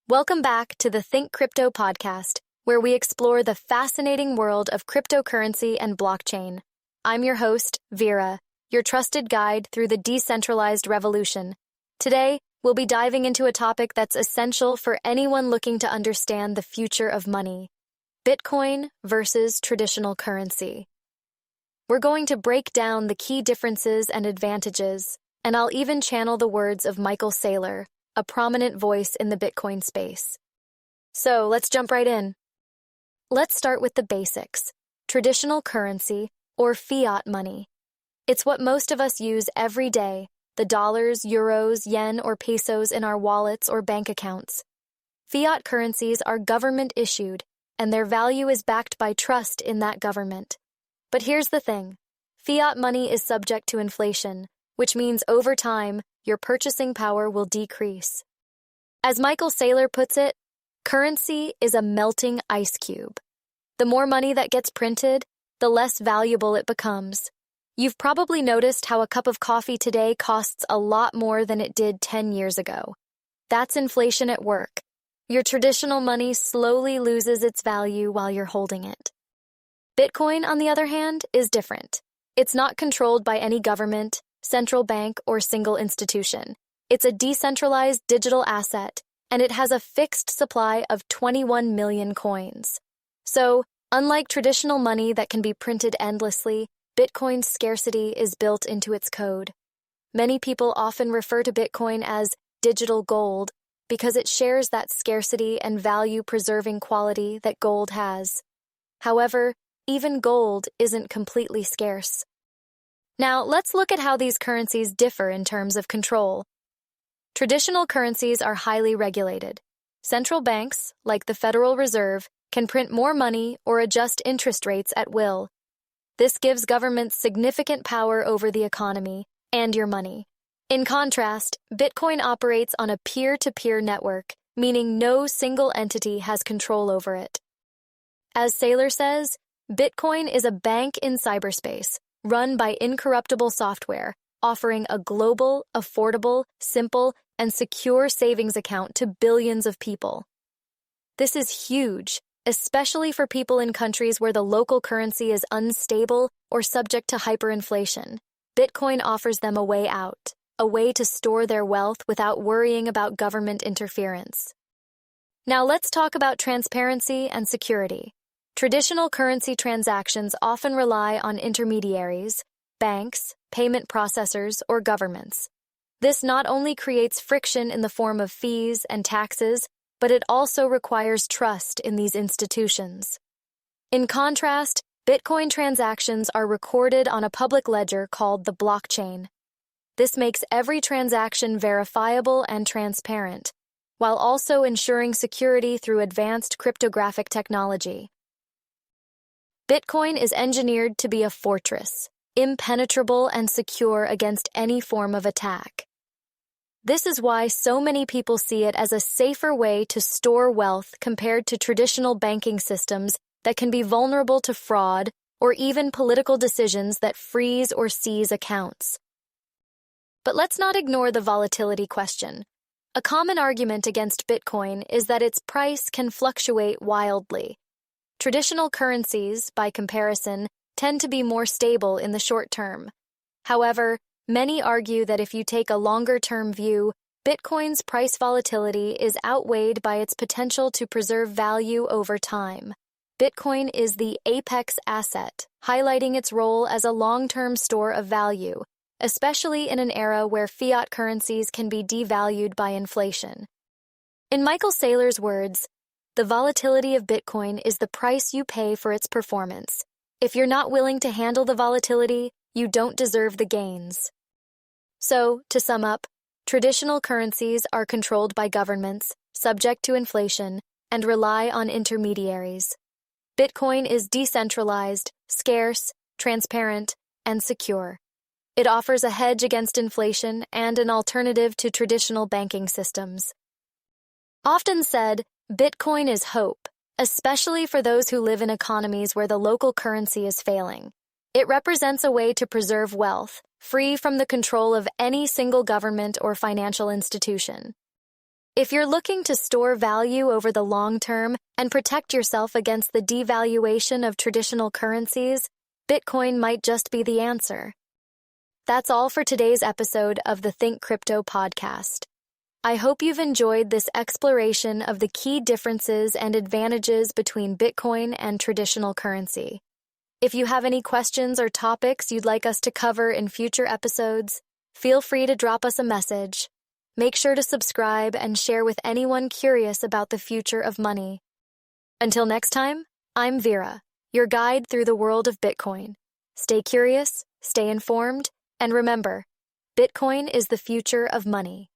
Welcome back to the Think Crypto podcast, where we explore the fascinating world of cryptocurrency and blockchain. I'm your host, Vera, your trusted guide through the decentralized revolution. Today, we'll be diving into a topic that's essential for anyone looking to understand the future of money: Bitcoin versus traditional currency. We're going to break down the key differences and advantages, and I'll even channel the words of Michael Saylor, a prominent voice in the Bitcoin space. So let's jump right in. Let's start with the basics: traditional currency, or fiat money. It's what most of us use every day: the dollars, euros, yen, or pesos in our wallets or bank accounts. Fiat currencies are government-issued, and their value is backed by trust in that government. But here's the thing: fiat money is subject to inflation, which means over time, your purchasing power will decrease. As Michael Saylor puts it, currency is a melting ice cube. The more money that gets printed, the less valuable it becomes. You've probably noticed how a cup of coffee today costs a lot more than it did 10 years ago. That's inflation at work. Your traditional money slowly loses its value while you're holding it. Bitcoin, on the other hand, is different. It's not controlled by any government, central bank, or single institution. It's a decentralized digital asset, and it has a fixed supply of 21 million coins. So, unlike traditional money that can be printed endlessly, Bitcoin's scarcity is built into its code. Many people often refer to Bitcoin as digital gold because it shares that scarcity and value-preserving quality that gold has. However, even gold isn't completely scarce. Now, let's look at how these currencies differ in terms of control. Traditional currencies are highly regulated. Central banks, like the Federal Reserve, can print more money or adjust interest rates at will. This gives governments significant power over the economy and your money. In contrast, Bitcoin operates on a peer-to-peer network, meaning no single entity has control over it. As Saylor says, Bitcoin is a bank in cyberspace, run by incorruptible software, offering a global, affordable, simple, and secure savings account to billions of people. This is huge, especially for people in countries where the local currency is unstable or subject to hyperinflation. Bitcoin offers them a way out, a way to store their wealth without worrying about government interference. Now let's talk about transparency and security. Traditional currency transactions often rely on intermediaries, banks, payment processors, or governments. This not only creates friction in the form of fees and taxes, but it also requires trust in these institutions. In contrast, Bitcoin transactions are recorded on a public ledger called the blockchain. This makes every transaction verifiable and transparent, while also ensuring security through advanced cryptographic technology. Bitcoin is engineered to be a fortress, impenetrable and secure against any form of attack. This is why so many people see it as a safer way to store wealth compared to traditional banking systems that can be vulnerable to fraud or even political decisions that freeze or seize accounts. But let's not ignore the volatility question. A common argument against Bitcoin is that its price can fluctuate wildly. Traditional currencies, by comparison, tend to be more stable in the short term. However, many argue that if you take a longer-term view, Bitcoin's price volatility is outweighed by its potential to preserve value over time. Bitcoin is the apex asset, highlighting its role as a long-term store of value, especially in an era where fiat currencies can be devalued by inflation. In Michael Saylor's words, "The volatility of Bitcoin is the price you pay for its performance. If you're not willing to handle the volatility, you don't deserve the gains." So, to sum up, traditional currencies are controlled by governments, subject to inflation, and rely on intermediaries. Bitcoin is decentralized, scarce, transparent, and secure. It offers a hedge against inflation and an alternative to traditional banking systems. Often said, Bitcoin is hope, especially for those who live in economies where the local currency is failing. It represents a way to preserve wealth, free from the control of any single government or financial institution. If you're looking to store value over the long term and protect yourself against the devaluation of traditional currencies, Bitcoin might just be the answer. That's all for today's episode of the Think Crypto podcast. I hope you've enjoyed this exploration of the key differences and advantages between Bitcoin and traditional currency. If you have any questions or topics you'd like us to cover in future episodes, feel free to drop us a message. Make sure to subscribe and share with anyone curious about the future of money. Until next time, I'm Vera, your guide through the world of Bitcoin. Stay curious, stay informed, and remember, Bitcoin is the future of money.